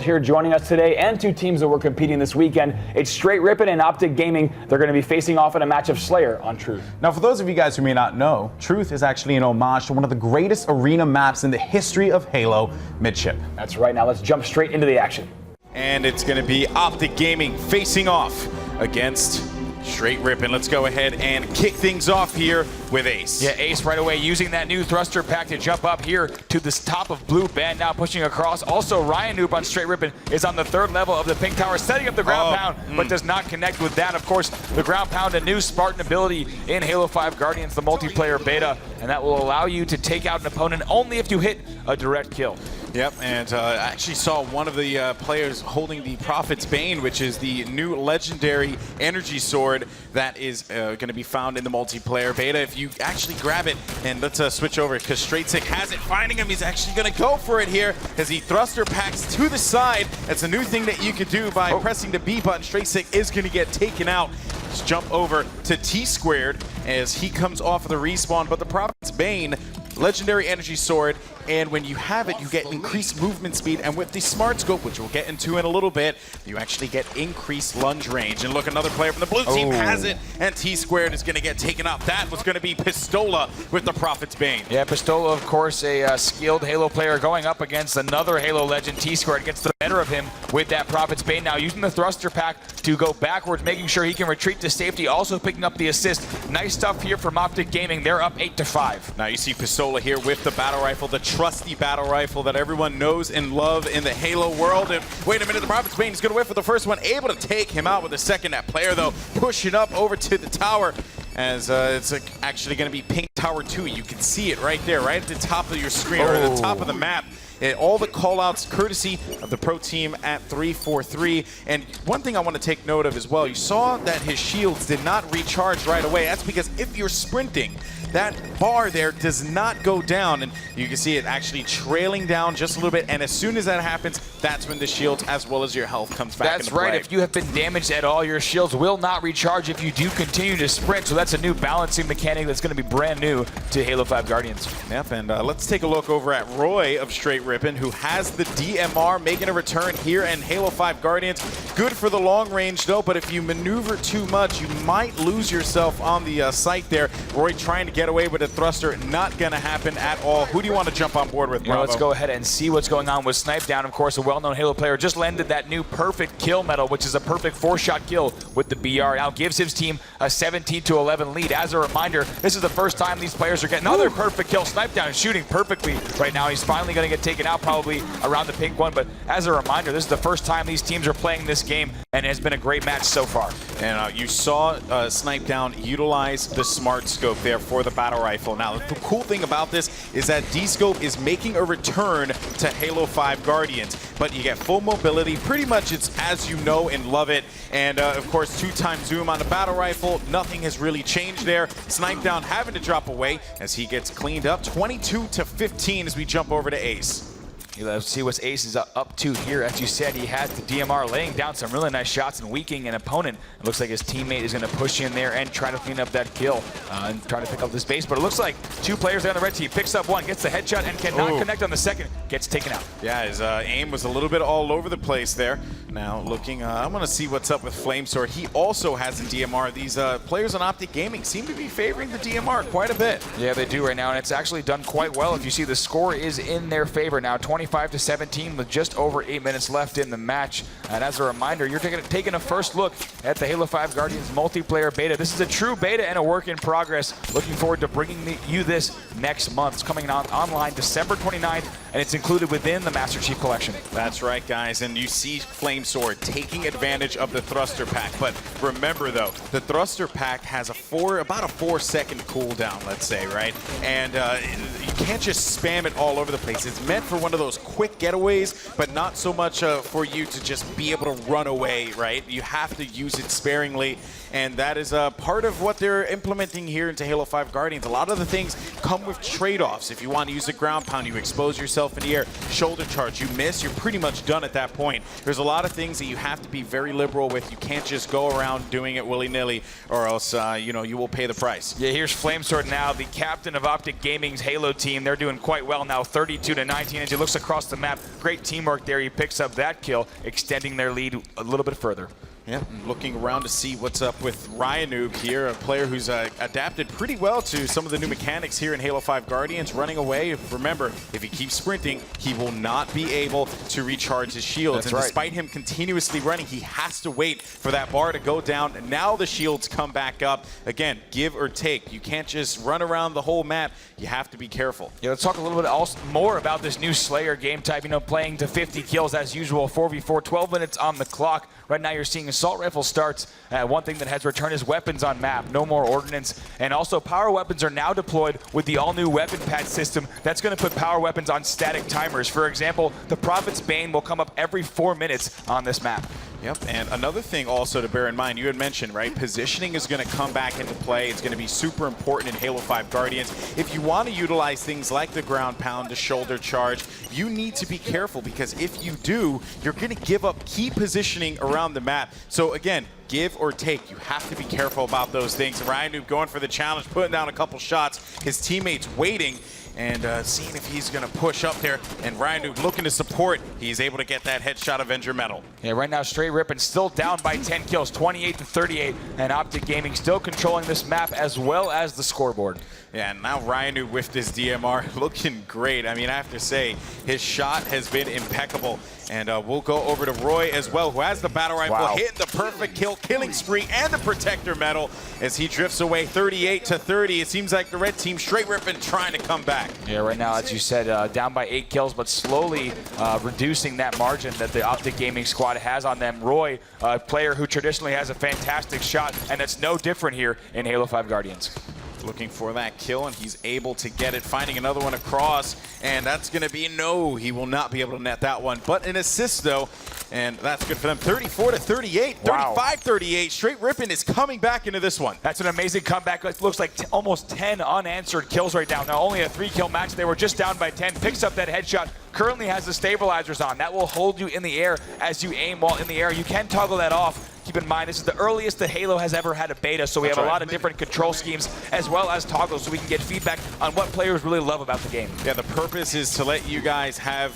Here joining us today, and two teams that were competing this weekend. It's Str8 Rippin and Optic Gaming. They're going to be facing off in a match of Slayer on Truth. Now, for those of you guys who may not know, Truth is actually an homage to one of the greatest arena maps in the history of Halo, Midship. That's right. Now let's jump straight into the action. And it's going to be Optic Gaming facing off against Str8 Rippin. Let's go ahead and kick things off here with Ace. Yeah, Ace right away using that new thruster pack to jump up here to the top of Blue Band, now pushing across. Also, Ryan Noob on Str8 Rippin is on the third level of the pink tower, setting up the ground pound, but does not connect with that. Of course, the ground pound, a new Spartan ability in Halo 5 Guardians, the multiplayer beta, and that will allow you to take out an opponent only if you hit a direct kill. Yep, and I actually saw one of the players holding the Prophet's Bane, which is the new legendary energy sword that is going to be found in the multiplayer beta. If you actually grab it, and let's switch over, because Str8 has it, finding him, he's actually going to go for it here as he thruster packs to the side. That's a new thing that you could do by pressing the B button. Str8 is going to get taken out. Let's jump over to T² as he comes off of the respawn, but the Prophet's Bane, legendary energy sword, and when you have it, you get increased movement speed, and with the smart scope, which we'll get into in a little bit, you actually get increased lunge range. And look, another player from the blue team has it, and T² is going to get taken out. That was going to be Pistola with the Prophet's Bane. Yeah, Pistola, of course, a skilled Halo player going up against another Halo legend. T² gets the better of him with that Prophet's Bane. Now using the thruster pack to go backwards, making sure he can retreat to safety, also picking up the assist. Nice stuff here from Optic Gaming. They're up 8-5. Now you see Pistola here with the battle rifle, the trusty battle rifle that everyone knows and love in the Halo world. And wait a minute, the Prophet's Bane is going to whiff for the first one, able to take him out with the second. That player, though, pushing up over to the tower as it's actually going to be Pink Tower 2. You can see it right there, right at the top of your screen, or at the top of the map. All the callouts courtesy of the pro team at 343. And one thing I want to take note of as well, you saw that his shields did not recharge right away. That's because if you're sprinting, that bar there does not go down, and you can see it actually trailing down just a little bit, and as soon as that happens, that's when the shields as well as your health comes back into play. That's right. If you have been damaged at all, your shields will not recharge if you do continue to sprint, so that's a new balancing mechanic that's going to be brand new to Halo 5 Guardians. Yep, and let's take a look over at Roy of Str8 Rippin, who has the DMR making a return here in Halo 5 Guardians. Good for the long range, though, but if you maneuver too much, you might lose yourself on the site there. Roy trying to get away with a thruster, not going to happen at all. Who do you want to jump on board with, Bravo? Let's go ahead and see what's going on with Snip3down. Of course, a well-known Halo player just landed that new perfect kill medal, which is a perfect 4-shot kill with the BR. Now gives his team a 17-11 lead. As a reminder, this is the first time these players are getting another perfect kill. Snip3down is shooting perfectly right now. He's finally going to get taken out probably around the pink one, but as a reminder, this is the first time these teams are playing this game, and it has been a great match so far. And you saw Snip3down utilize the smart scope there for the battle rifle. Now, the cool thing about this is that D-Scope is making a return to Halo 5 Guardians, but you get full mobility. Pretty much it's as you know and love it. And of course, 2-time zoom on the battle rifle. Nothing has really changed there. Snip3down having to drop away as he gets cleaned up. 22-15 as we jump over to Ace. Let's see what Ace is up to here. As you said, he has the DMR laying down some really nice shots and weakening an opponent. It looks like his teammate is going to push in there and try to clean up that kill and try to pick up this base. But it looks like two players there on the red team. Picks up one, gets the headshot, and cannot connect on the second. Gets taken out. Yeah, his aim was a little bit all over the place there. Now looking, I'm going to see what's up with Flamesword. He also has a DMR. These players on Optic Gaming seem to be favoring the DMR quite a bit. Yeah, they do right now, and it's actually done quite well. If you see, the score is in their favor now, 25-17 with just over 8 minutes left in the match. And as a reminder, you're taking a first look at the Halo 5 Guardians multiplayer beta. This is a true beta and a work in progress. Looking forward to bringing you this next month. It's coming online December 29th, and it's included within the Master Chief Collection. That's right, guys, and you see Flamesword taking advantage of the thruster pack. But remember, though, the thruster pack has about a 4-second cooldown, let's say, right? And you can't just spam it all over the place. It's meant for one of those quick getaways, but not so much for you to just be able to run away, right? You have to use it sparingly, and that is part of what they're implementing here into Halo 5 Guardians. A lot of the things come with trade-offs. If you want to use a ground pound, you expose yourself in the air. Shoulder charge, you miss, you're pretty much done at that point. There's a lot of things that you have to be very liberal with. You can't just go around doing it willy-nilly, or else you will pay the price. Yeah, here's Flamesword now, the captain of Optic Gaming's Halo team. team. They're doing quite well now, 32-19 as he looks across the map. Great teamwork there. He picks up that kill, extending their lead a little bit further. Yeah, looking around to see what's up with Ryanoob here, a player who's adapted pretty well to some of the new mechanics here in Halo 5 Guardians, running away. Remember, if he keeps sprinting, he will not be able to recharge his shields. That's and right. Despite him continuously running, he has to wait for that bar to go down. And now the shields come back up. Again, give or take. You can't just run around the whole map. You have to be careful. Yeah, let's talk a little bit more about this new Slayer game type. You know, playing to 50 kills as usual, 4v4, 12 minutes on the clock. Right now you're seeing assault rifle starts. One thing that has returned is weapons on map, no more ordnance. And also power weapons are now deployed with the all-new weapon patch system. That's going to put power weapons on static timers. For example, the Prophet's Bane will come up every 4 minutes on this map. Yep, and another thing also to bear in mind, you had mentioned, right, positioning is going to come back into play. It's going to be super important in Halo 5 Guardians. If you want to utilize things like the ground pound, the shoulder charge, you need to be careful, because if you do, you're going to give up key positioning around the map. So again, give or take. You have to be careful about those things. Ryanoob going for the challenge, putting down a couple shots. His teammates waiting and seeing if he's going to push up there. And Ryanoob looking to support. He's able to get that headshot Avenger medal. Yeah, right now Str8 Rippin still down by 10 kills, 28-38, and Optic Gaming still controlling this map as well as the scoreboard. Yeah, and now Ryanoob with his DMR looking great. I mean, I have to say, his shot has been impeccable. And we'll go over to Roy as well, who has the battle rifle, hitting the perfect kill, killing spree, and the protector medal as he drifts away 38-30. It seems like the red team, Str8 Rippin, trying to come back. Yeah, right now, as you said, down by 8 kills, but slowly reducing that margin that the Optic Gaming squad has on them. Roy, a player who traditionally has a fantastic shot, and that's no different here in Halo 5 Guardians. Looking for that kill, and he's able to get it, finding another one across, and that's going to be no. He will not be able to net that one, but an assist though, and that's good for them. 34-38, 35-38. Str8 Rippin is coming back into this one. That's an amazing comeback. It looks like almost 10 unanswered kills right now. Now only a 3-kill match. They were just down by 10. Picks up that headshot. Currently has the stabilizers on. That will hold you in the air as you aim while in the air. You can toggle that off. Keep in mind, this is the earliest that Halo has ever had a beta, so we have a lot of different control schemes as well as toggles, so we can get feedback on what players really love about the game. Yeah, the purpose is to let you guys have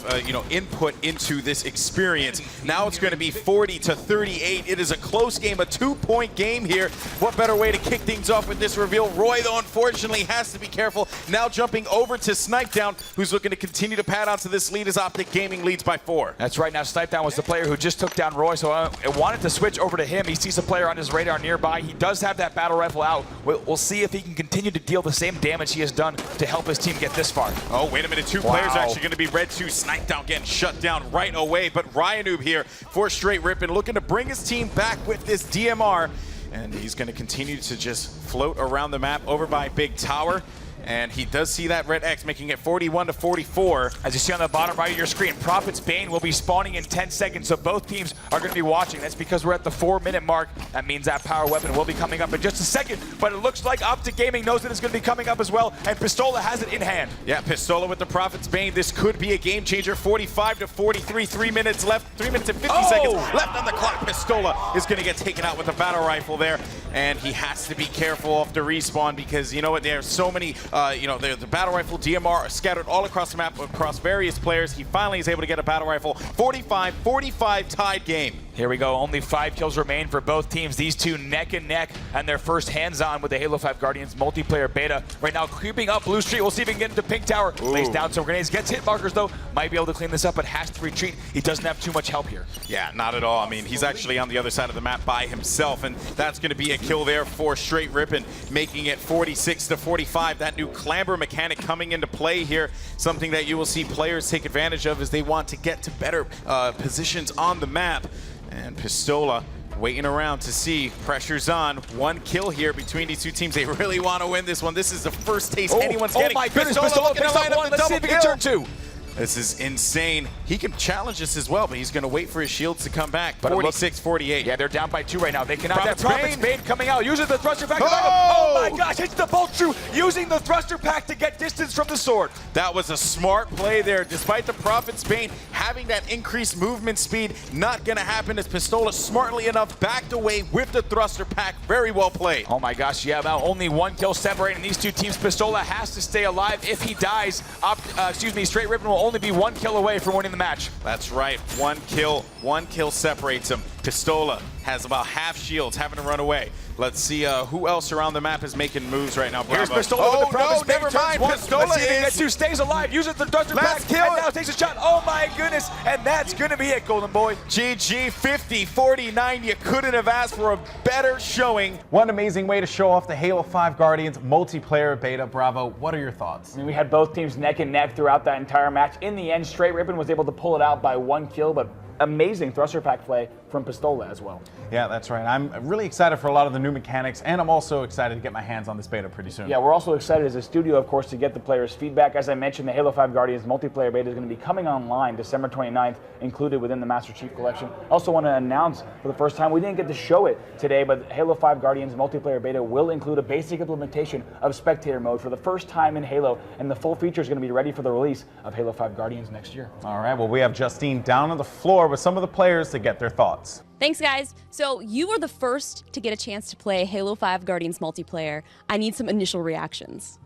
input into this experience. Now it's going to be 40-38. It is a close game, a 2-point game here. What better way to kick things off with this reveal? Roy, though, unfortunately has to be careful. Now jumping over to Snipedown, who's looking to continue to pad onto this lead as Optic Gaming leads by 4. That's right. Now Snipedown was the player who just took down Roy, so I wanted to switch over to him. He sees a player on his radar nearby. He does have that battle rifle out. We'll see if he can continue to deal the same damage he has done to help his team get this far. Oh, wait a minute. 2 players are actually going to be red 2. Snipedown getting shut down right away. But Ryanoob here for Str8 Rippin, looking to bring his team back with this DMR. And he's going to continue to just float around the map over by Big Tower. And he does see that red X, making it 41-44. As you see on the bottom right of your screen, Prophet's Bane will be spawning in 10 seconds, so both teams are going to be watching. That's because we're at the 4-minute mark. That means that power weapon will be coming up in just a second, but it looks like Optic Gaming knows that it's going to be coming up as well, and Pistola has it in hand. Yeah, Pistola with the Prophet's Bane. This could be a game changer. 45-43, 3 minutes left, 3 minutes and 50 seconds left on the clock. Pistola is going to get taken out with the battle rifle there, and he has to be careful off the respawn because, you know what, there are so many the battle rifle DMR are scattered all across the map, across various players. He finally is able to get a battle rifle. 45-45 tied game. Here we go. Only 5 kills remain for both teams. These two neck and neck, and their first hands-on with the Halo 5 Guardians multiplayer beta. Right now, creeping up Blue Street. We'll see if he can get into Pink Tower. Lays down some grenades, gets hit markers though. Might be able to clean this up, but has to retreat. He doesn't have too much help here. Yeah, not at all. I mean, he's actually on the other side of the map by himself, and that's going to be a kill there for Str8 Rippin, making it 46-45. That new clamber mechanic coming into play here, something that you will see players take advantage of as they want to get to better positions on the map. And Pistola waiting around to see. Pressure's on. 1 kill here between these two teams. They really want to win this one. This is the first taste anyone's getting. Oh my goodness, Pistola picks up 1. Let's see if he can turn 2. This is insane. He can challenge this as well, but he's going to wait for his shields to come back. But 46-48. Yeah, they're down by 2 right now. They cannot. Prophet's That Prophet's Bane. Bane coming out, using the thruster pack. Oh! Oh my gosh, hits the bolt through, using the thruster pack to get distance from the sword. That was a smart play there. Despite the Prophet's Bane having that increased movement speed, not going to happen as Pistola smartly enough backed away with the thruster pack. Very well played. Oh my gosh, yeah, now only 1 kill separating these 2 teams. Pistola has to stay alive. If he dies, Str8 Rippin will only be 1 kill away from winning the match. That's right. 1 kill separates him. Pistola has about half shields, having to run away. Let's see who else around the map is making moves right now. Here's Bravo. Pistola with the Prophet's Bane. Never mind. Pistola Pistola is 2, stays alive, uses the thruster pack, Last kill. and now takes a shot. Oh my goodness, and that's gonna be it, Golden Boy. GG 50-49. You couldn't have asked for a better showing. One amazing way to show off the Halo 5 Guardians multiplayer beta. Bravo, what are your thoughts? I mean, we had both teams neck and neck throughout that entire match. In the end, Str8 Rippin was able to pull it out by 1 kill, but amazing thruster pack play from Pistola as well. Yeah, that's right. I'm really excited for a lot of the new mechanics, and I'm also excited to get my hands on this beta pretty soon. Yeah, we're also excited as a studio, of course, to get the players' feedback. As I mentioned, the Halo 5 Guardians multiplayer beta is going to be coming online December 29th, included within the Master Chief Collection. Also want to announce for the first time, we didn't get to show it today, but Halo 5 Guardians multiplayer beta will include a basic implementation of spectator mode for the first time in Halo, and the full feature is going to be ready for the release of Halo 5 Guardians next year. All right, well, we have Justine down on the floor with some of the players to get their thoughts. Thanks, guys. So you were the first to get a chance to play Halo 5 Guardians multiplayer. I need some initial reactions.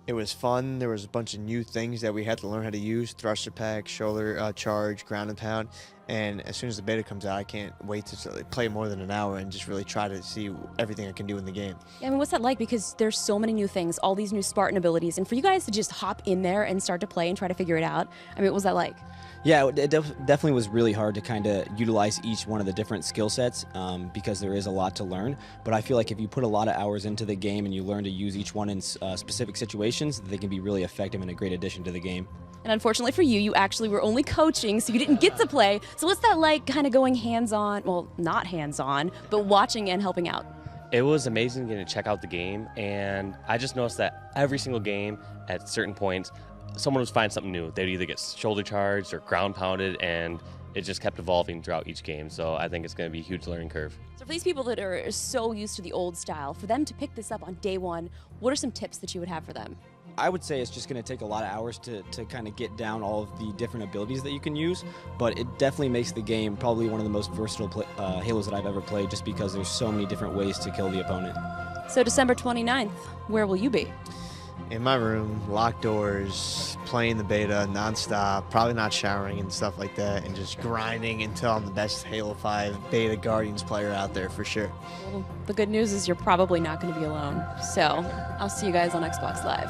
It was fun. There was a bunch of new things that we had to learn how to use. Thruster pack, shoulder charge, ground and pound. And as soon as the beta comes out, I can't wait to play more than an hour and just really try to see everything I can do in the game. Yeah, I mean, what's that like? Because there's so many new things, all these new Spartan abilities, and for you guys to just hop in there and start to play and try to figure it out, I mean, what was that like? Yeah, it definitely was really hard to kind of utilize each one of the different skill sets because there is a lot to learn. But I feel like if you put a lot of hours into the game and you learn to use each one in specific situations, they can be really effective and a great addition to the game. And unfortunately for you, you actually were only coaching, so you didn't get to play. So what's that like, kind of going hands-on, well, not hands-on, but watching and helping out? It was amazing getting to check out the game, and I just noticed that every single game, at certain points, someone would find something new. They'd either get shoulder charged or ground pounded, and it just kept evolving throughout each game. So I think it's going to be a huge learning curve. So for these people that are so used to the old style, for them to pick this up on day one, what are some tips that you would have for them? I would say it's just going to take a lot of hours to kind of get down all of the different abilities that you can use, but it definitely makes the game probably one of the most versatile Halos that I've ever played, just because there's so many different ways to kill the opponent. So December 29th, where will you be? In my room, locked doors, playing the beta nonstop, probably not showering and stuff like that, and just grinding until I'm the best Halo 5 Beta Guardians player out there for sure. Well, the good news is you're probably not going to be alone. So I'll see you guys on Xbox Live.